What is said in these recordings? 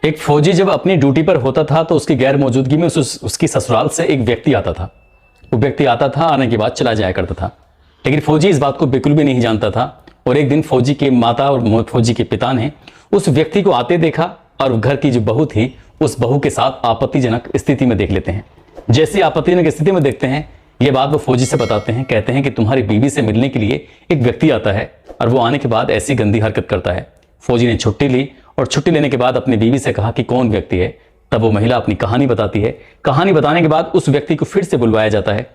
एक फौजी जब अपनी ड्यूटी पर होता था तो उसकी गैर मौजूदगी में उसकी ससुराल से एक व्यक्ति आता था। वो व्यक्ति आता था, आने के बाद चला जाया करता था, लेकिन फौजी इस बात को बिल्कुल भी नहीं जानता था। और एक दिन फौजी के माता और फौजी के पिता ने उस व्यक्ति को आते देखा और घर की जो बहू थी उस बहू के साथ आपत्तिजनक स्थिति में देख लेते हैं। जैसी आपत्तिजनक स्थिति में देखते हैं, ये बात वो फौजी से बताते हैं। कहते हैं कि तुम्हारी बीवी से मिलने के लिए एक व्यक्ति आता है और वो आने के बाद ऐसी गंदी हरकत करता है। फौजी ने छुट्टी ली और छुट्टी लेने के बाद अपनी बीवी से कहा कि कौन व्यक्ति है। तब वो महिला अपनी कहानी बताती है। कहानी बताने के बाद उस व्यक्ति को फिर से बुलवाया जाता है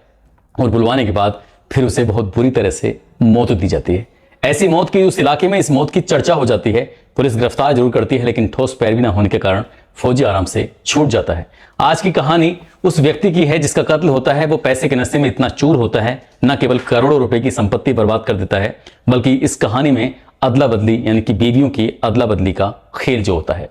और बुलवाने के बाद फिर उसे बहुत बुरी तरह से मौत दी जाती है। ऐसी मौत की उस इलाके में इस मौत की चर्चा हो जाती है। पुलिस गिरफ्तार जरूर करती है, लेकिन ठोस पैरवी न होने के कारण फौजी आराम से छूट जाता है। आज की कहानी उस व्यक्ति की है जिसका कत्ल होता है। वो पैसे के नशे में इतना चूर होता है, न केवल करोड़ों रुपए की संपत्ति बर्बाद कर देता है, बल्कि इस कहानी में अदला बदली यानी कि बीवियों की अदला बदली का खेल जो होता है।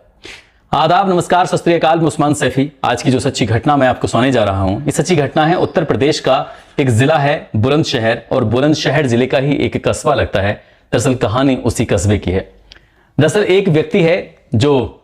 आदाब, नमस्कार, सत श्री अकाल। मैं उस्मान सैफी। आज की जो सच्ची घटना मैं आपको सुनाने जा रहा हूं, ये सच्ची घटना है उत्तर प्रदेश का एक जिला है बुलंदशहर, और बुलंदशहर जिले का ही एक कस्बा लगता है। दरअसल कहानी उसी कस्बे की है। दरअसल एक व्यक्ति है जो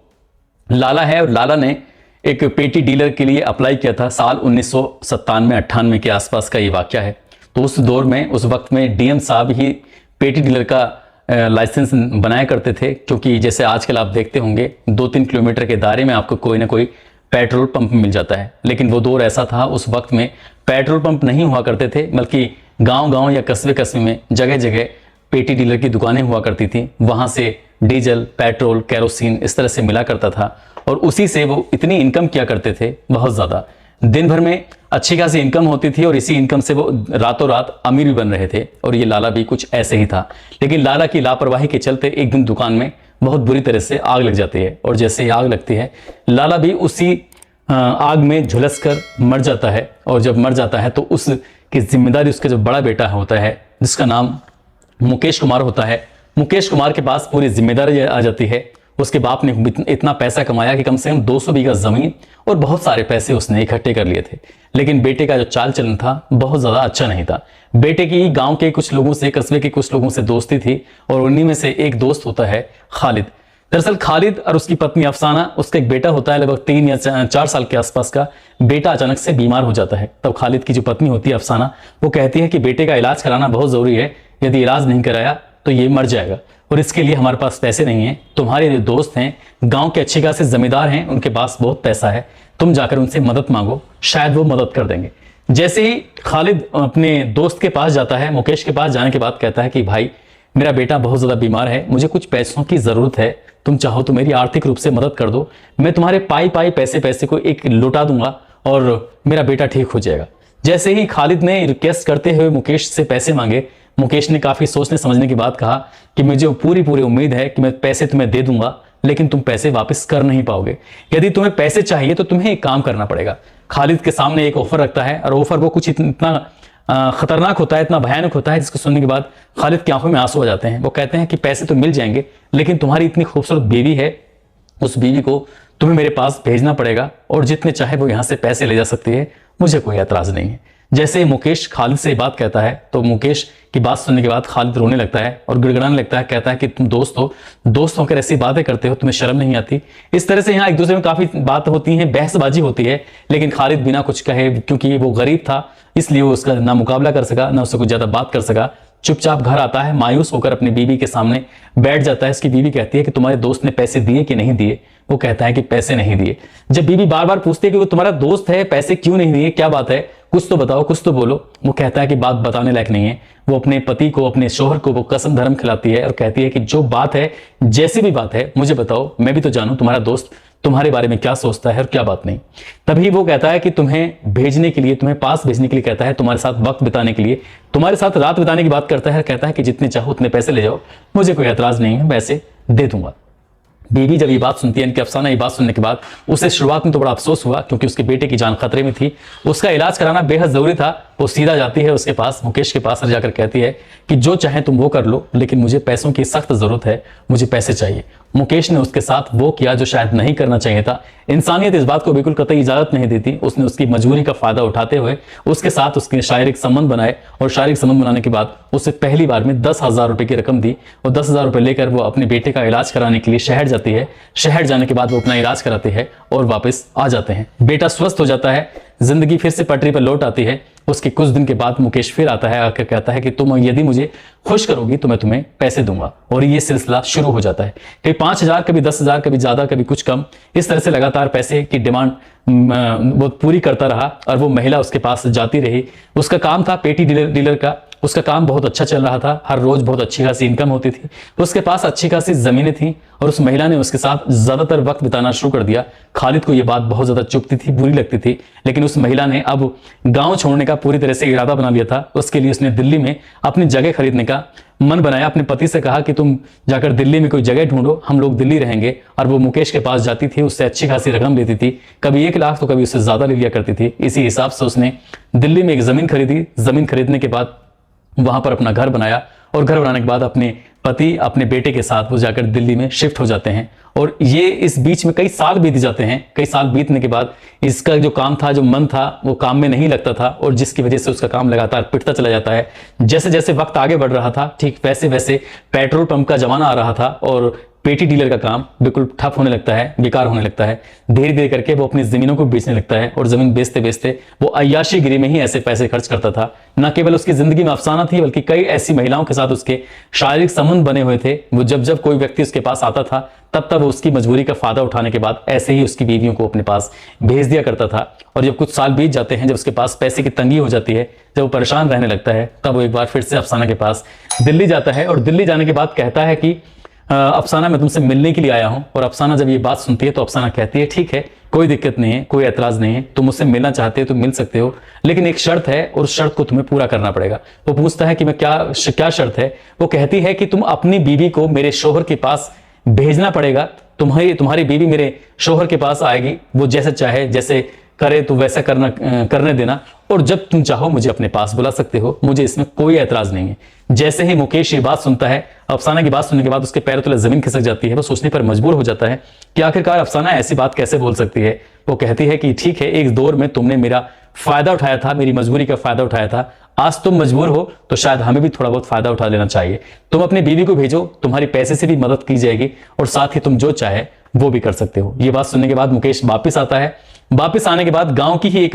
लाला है, और लाला ने एक पेटी डीलर के लिए अप्लाई किया था। साल 1997-98 के आसपास का ये वाकया है। तो उस दौर में, उस वक्त में डीएम साहब ही पेटी डीलर का लाइसेंस बनाया करते थे, क्योंकि जैसे आजकल आप देखते होंगे 2-3 किलोमीटर के दायरे में आपको कोई ना कोई पेट्रोल पंप मिल जाता है। लेकिन वो दौर ऐसा था, उस वक्त में पेट्रोल पंप नहीं हुआ करते थे, बल्कि गांव-गांव या कस्बे-कस्बे में जगह जगह पेटी डीलर की दुकानें हुआ करती थी। वहां से डीजल, पेट्रोल, केरोसिन इस तरह से मिला करता था, और उसी से वो इतनी इनकम किया करते थे, बहुत ज्यादा। दिन भर में अच्छी खासी इनकम होती थी, और इसी इनकम से वो रातों रात अमीर भी बन रहे थे। और ये लाला भी कुछ ऐसे ही था। लेकिन लाला की लापरवाही के चलते एक दिन दुकान में बहुत बुरी तरह से आग लग जाती है, और जैसे ही आग लगती है लाला भी उसी आग में झुलस कर मर जाता है। और जब मर जाता है तो उसकी जिम्मेदारी उसका जो बड़ा बेटा होता है, जिसका नाम मुकेश कुमार होता है, मुकेश कुमार के पास पूरी जिम्मेदारी आ जाती है। उसके बाप ने इतना पैसा कमाया कि कम से कम 200 बीघा जमीन और बहुत सारे पैसे उसने इकट्ठे कर लिए थे। लेकिन बेटे का जो चाल चलन था बहुत ज्यादा अच्छा नहीं था। बेटे की गांव के कुछ लोगों से, कस्बे के कुछ लोगों से दोस्ती थी, और उन्हीं में से एक दोस्त होता है खालिद। दरअसल खालिद और उसकी पत्नी अफसाना, उसका एक बेटा होता है लगभग 3 या 4 साल के आसपास का। बेटा अचानक से बीमार हो जाता है। तब खालिद की जो पत्नी होती है अफसाना, वो कहती है कि बेटे का इलाज कराना बहुत जरूरी है, यदि इलाज नहीं कराया तो ये मर जाएगा, और इसके लिए हमारे पास पैसे नहीं है। तुम्हारे जो दोस्त हैं, गांव के अच्छे खासे जमींदार हैं, उनके पास बहुत पैसा है, तुम जाकर उनसे मदद मांगो, शायद वो मदद कर देंगे। जैसे ही खालिद अपने दोस्त के पास जाता है, मुकेश के पास जाने के बाद कहता है कि भाई, मेरा बेटा बहुत ज्यादा बीमार है, मुझे कुछ पैसों की जरूरत है, तुम चाहो तो मेरी आर्थिक रूप से मदद कर दो, मैं तुम्हारे पाई पैसे को एक लौटा दूंगा और मेरा बेटा ठीक हो जाएगा। जैसे ही खालिद ने रिक्वेस्ट करते हुए मुकेश से पैसे मांगे, मुकेश ने काफी सोचने समझने की बात कहा कि मुझे पूरी उम्मीद है कि मैं पैसे तुम्हें दे दूंगा, लेकिन तुम पैसे वापस कर नहीं पाओगे। यदि तुम्हें पैसे चाहिए तो तुम्हें एक काम करना पड़ेगा। खालिद के सामने एक ऑफर रखता है, और ऑफर वो कुछ इतना खतरनाक होता है, इतना भयानक होता है, जिसको सुनने के बाद खालिद की आंखों में आंसू आ जाते हैं। वो कहते हैं कि पैसे तो मिल जाएंगे, लेकिन तुम्हारी इतनी खूबसूरत बीवी है, उस बीवी को तुम्हें मेरे पास भेजना पड़ेगा, और जितने चाहे वो यहाँ से पैसे ले जा सकती है, मुझे कोई एतराज नहीं है। जैसे ही मुकेश खालिद से बात कहता है, तो मुकेश की बात सुनने के बाद खालिद रोने लगता है और गिड़गिड़ाने लगता है। कहता है कि तुम दोस्त होकर ऐसी बातें करते हो, तुम्हें शर्म नहीं आती। इस तरह से यहाँ एक दूसरे में काफी बात होती है, बहसबाजी होती है। लेकिन खालिद बिना कुछ कहे, क्योंकि वो गरीब था, इसलिए वो उसका ना मुकाबला कर सका, ना उससे कुछ ज्यादा बात कर सका। चुपचाप घर आता है, मायूस होकर अपनी बीवी के सामने बैठ जाता है। उसकी बीवी कहती है कि तुम्हारे दोस्त ने पैसे दिए कि नहीं दिए। वो कहता है कि पैसे नहीं दिए। जब बीवी बार बार पूछती है कि वो तुम्हारा दोस्त है, पैसे क्यों नहीं दिए, क्या बात है, कुछ तो बताओ, कुछ तो बोलो, वो कहता है कि बात बताने लायक नहीं है। वो अपने पति को, अपने शोहर को वो कसम धर्म खिलाती है और कहती है कि जो बात है, जैसी भी बात है, मुझे बताओ, मैं भी तो जानूं तुम्हारा दोस्त तुम्हारे बारे में क्या सोचता है और क्या बात नहीं। तभी वो कहता है कि तुम्हें भेजने के लिए, तुम्हें पास भेजने के लिए कहता है, तुम्हारे साथ वक्त बिताने के लिए, तुम्हारे साथ रात बिताने की बात करता है। कहता है कि जितने चाहो उतने पैसे ले जाओ, मुझे कोई एतराज नहीं है, पैसे दे दूंगा। बीवी जब ये बात सुनती है, इनकी अफसाना ये बात सुनने के बाद उसे शुरुआत में तो बड़ा अफसोस हुआ, क्योंकि उसके बेटे की जान खतरे में थी, उसका इलाज कराना बेहद जरूरी था। वो सीधा जाती है उसके पास, मुकेश के पास जाकर कहती है कि जो चाहे तुम वो कर लो, लेकिन मुझे पैसों की सख्त जरूरत है, मुझे पैसे चाहिए। मुकेश ने उसके साथ वो किया जो शायद नहीं करना चाहिए था। इंसानियत इस बात को बिल्कुल कतई इजाजत नहीं देती। उसने उसकी मजबूरी का फायदा उठाते हुए उसके साथ उसके शारीरिक संबंध बनाए और शारीरिक संबंध बनाने के बाद उसे पहली बार में 10,000 रुपए की रकम दी और 10,000 रुपए लेकर वो अपने बेटे का इलाज कराने के लिए शहर जाती है। शहर जाने के बाद वो अपना इलाज कराते हैं और वापस आ जाते हैं। बेटा स्वस्थ हो जाता है, जिंदगी फिर से पटरी पर लौट आती है। उसके कुछ दिन के बाद मुकेश फिर आता है, आकर कहता है कि तुम यदि मुझे खुश करोगी तो मैं तुम्हें पैसे दूंगा। और ये सिलसिला शुरू हो जाता है। कभी 5,000, कभी 10,000, कभी ज्यादा, कभी कुछ कम। इस तरह से लगातार पैसे की डिमांड वो पूरी करता रहा और वो महिला उसके पास जाती रही। उसका काम था पेटी डीलर का। उसका काम बहुत अच्छा चल रहा था, हर रोज बहुत अच्छी खासी इनकम होती थी, उसके पास अच्छी खासी जमीनें थी और उस महिला ने उसके साथ ज्यादातर वक्त बिताना शुरू कर दिया। खालिद को यह बात बहुत ज्यादा चुभती थी, बुरी लगती थी, लेकिन उस महिला ने अब गांव छोड़ने का पूरी तरह से इरादा बना लिया था। उसके लिए उसने दिल्ली में अपनी जगह खरीदने का मन बनाया। अपने पति से कहा कि तुम जाकर दिल्ली में कोई जगह ढूंढो, हम लोग दिल्ली रहेंगे। और वो मुकेश के पास जाती थी, उससे अच्छी खासी रकम लेती थी, कभी 1 लाख तो कभी उससे ज्यादा ले लिया करती थी। इसी हिसाब से उसने दिल्ली में एक जमीन खरीदी। जमीन खरीदने के बाद वहां पर अपना घर बनाया और घर बनाने के बाद अपने पति अपने बेटे के साथ वो जाकर दिल्ली में शिफ्ट हो जाते हैं। और ये इस बीच में कई साल बीत जाते हैं। कई साल बीतने के बाद इसका जो काम था, जो मन था, वो काम में नहीं लगता था और जिसकी वजह से उसका काम लगातार पिटता चला जाता है। जैसे जैसे वक्त आगे बढ़ रहा था, ठीक वैसे वैसे पेट्रोल पंप का जमाना आ रहा था और पेटी डीलर का काम बिल्कुल ठप होने लगता है, बेकार होने लगता है। धीरे धीरे करके वो अपनी जमीनों को बेचने लगता है और जमीन बेचते बेचते वो अय्याशीगिरी में ही ऐसे पैसे खर्च करता था। न केवल उसकी जिंदगी में अफसाना थी, बल्कि कई ऐसी महिलाओं के साथ उसके शारीरिक संबंध बने हुए थे। वो जब जब कोई व्यक्ति उसके पास आता था तब तब उसकी मजबूरी का फायदा उठाने के बाद ऐसे ही उसकी बीवियों को अपने पास भेज दिया करता था। और जब कुछ साल बीत जाते हैं, जब उसके पास पैसे की तंगी हो जाती है, जब वो परेशान रहने लगता है, तब वो एक बार फिर से अफसाना के पास दिल्ली जाता है और दिल्ली जाने के बाद कहता है कि अफसाना मैं तुमसे मिलने के लिए आया हूं। और अफसाना जब ये बात सुनती है तो अफसाना कहती है ठीक है, कोई दिक्कत नहीं है, कोई एतराज नहीं है, तुम मुझसे मिलना चाहते हो तो मिल सकते हो, लेकिन एक शर्त है और उस शर्त को तुम्हें पूरा करना पड़ेगा। वो पूछता है कि मैं क्या शर्त है। वो कहती है कि तुम अपनी बीवी को मेरे शोहर के पास भेजना पड़ेगा। तुम्हारी बीवी मेरे शोहर के पास आएगी, वो जैसे चाहे जैसे करे तो वैसा करने देना, और जब तुम चाहो मुझे अपने पास बुला सकते हो, मुझे इसमें कोई एतराज नहीं है। जैसे ही मुकेश ये बात सुनता है, अफसाना की बात सुनने के बाद उसके पैरों तले जमीन खिसक जाती है। वो सोचने पर मजबूर हो जाता है कि आखिरकार अफसाना ऐसी बात कैसे बोल सकती है। वो कहती है कि ठीक है, एक दौर में तुमने मेरा फायदा उठाया था, मेरी मजबूरी का फायदा उठाया था, आज तुम मजबूर हो तो शायद हमें भी थोड़ा बहुत फायदा उठा लेना चाहिए। तुम अपनी बीवी को भेजो, तुम्हारी पैसे से भी मदद की जाएगी और साथ ही तुम जो चाहे वो भी कर सकते हो। ये बात सुनने के बाद मुकेश वापिस आता है। वापस आने के बाद गांव की ही एक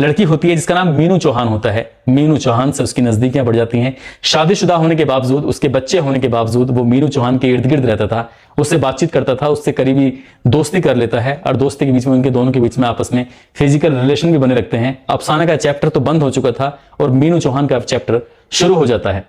लड़की होती है जिसका नाम मीनू चौहान होता है। मीनू चौहान से उसकी नजदीकियां बढ़ जाती हैं। शादीशुदा होने के बावजूद, उसके बच्चे होने के बावजूद वो मीनू चौहान के इर्द गिर्द रहता था, उससे बातचीत करता था, उससे करीबी दोस्ती कर लेता है और दोस्ती के बीच में उनके दोनों के बीच में आपस में फिजिकल रिलेशन भी बने लगते हैं। अफसाना का चैप्टर तो बंद हो चुका था और मीनू चौहान का चैप्टर शुरू हो जाता है।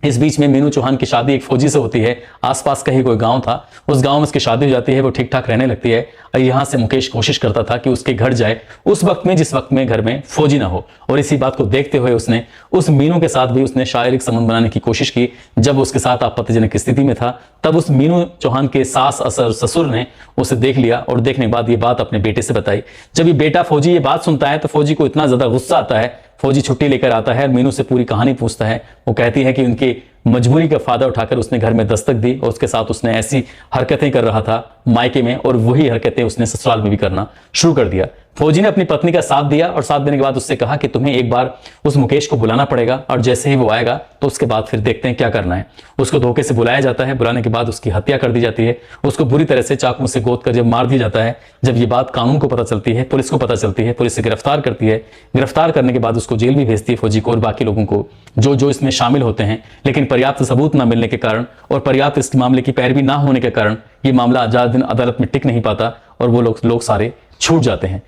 इस बीच में मीनू चौहान की शादी एक फौजी से होती है। आसपास का ही कोई गांव था, उस गांव में उसकी शादी हो जाती है। वो ठीक ठाक रहने लगती है और यहां से मुकेश कोशिश करता था कि उसके घर जाए उस वक्त में जिस वक्त में घर में फौजी ना हो। और इसी बात को देखते हुए उसने उस मीनू के साथ भी उसने शारीरिक संबंध बनाने की कोशिश की। जब उसके साथ आपत्तिजनक स्थिति में था तब उस मीनू चौहान के सास ससुर ने उसे देख लिया और देखने के बाद ये बात अपने बेटे से बताई। जब ये बेटा फौजी ये बात सुनता है तो फौजी को इतना ज्यादा गुस्सा आता है। फौजी छुट्टी लेकर आता है और मीनू से पूरी कहानी पूछता है। वो कहती है कि उनकी मजबूरी का फायदा उठाकर उसने घर में दस्तक दी और उसके साथ उसने ऐसी हरकतें कर रहा था मायके में, और वही हरकतें उसने ससुराल में भी करना शुरू कर दिया। फौजी ने अपनी पत्नी का साथ दिया और साथ देने के बाद उससे कहा कि तुम्हें एक बार उस मुकेश को बुलाना पड़ेगा और जैसे ही वो आएगा तो उसके बाद फिर देखते हैं क्या करना है। उसको धोखे से बुलाया जाता है। बुलाने के बाद उसकी हत्या कर दी जाती है। उसको बुरी तरह से चाकू से गोद कर जब मार दिया जाता है, जब ये बात कानून को पता चलती है, पुलिस को पता चलती है, पुलिस से गिरफ्तार करती है। गिरफ्तार करने के बाद उसको जेल भी भेजती है फौजी को और बाकी लोगों को जो जो इसमें शामिल होते हैं। लेकिन पर्याप्त सबूत न मिलने के कारण और पर्याप्त इस मामले की पैरवी ना होने के कारण ये मामला ज्यादा दिन अदालत में टिक नहीं पाता और वो लोग सारे छूट जाते हैं।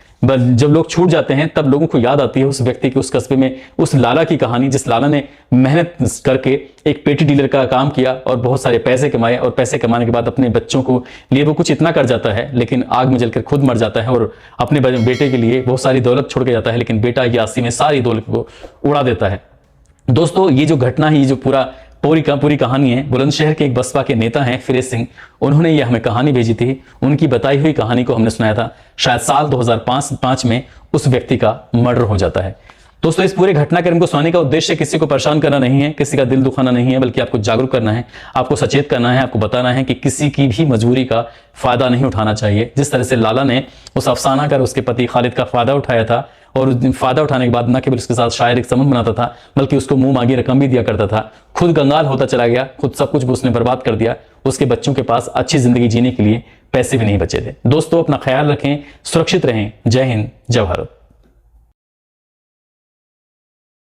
जब लोग छूट जाते हैं तब लोगों को याद आती है उस व्यक्ति की, उस कस्बे में उस लाला की कहानी, जिस लाला ने मेहनत करके एक पेटी डीलर का काम किया और बहुत सारे पैसे कमाए और पैसे कमाने के बाद अपने बच्चों को लिए वो कुछ इतना कर जाता है लेकिन आग में जलकर खुद मर जाता है और अपने बेटे के लिए बहुत सारी दौलत छोड़ के जाता है, लेकिन बेटा यासी में सारी दौलत को उड़ा देता है। दोस्तों, ये जो घटना है, ये जो पूरी कहानी है, बुलंदशहर के एक बसपा के नेता हैं फिरोज सिंह, उन्होंने ये हमें कहानी भेजी थी। उनकी बताई हुई कहानी को हमने सुनाया था। शायद साल 2005 में उस व्यक्ति का मर्डर हो जाता है। दोस्तों इस पूरे घटनाक्रम को सुनाने का उद्देश्य किसी को परेशान करना नहीं है, किसी का दिल दुखाना नहीं है, बल्कि आपको जागरूक करना है, आपको सचेत करना है, आपको बताना है कि किसी की भी मजबूरी का फायदा नहीं उठाना चाहिए। जिस तरह से लाला ने उस अफसाना कर उसके पति खालिद का फायदा उठाया था, और उस दिन फायदा उठाने के बाद न केवल उसके साथ शारीरिक संबंध बनाता था, बल्कि उसको मुंह मांगी रकम भी दिया करता था। खुद कंगाल होता चला गया, खुद सब कुछ उसने बर्बाद कर दिया। उसके बच्चों के पास अच्छी जिंदगी जीने के लिए पैसे भी नहीं बचे थे। दोस्तों अपना ख्याल रखें, सुरक्षित रहें। जय हिंद, जय भारत।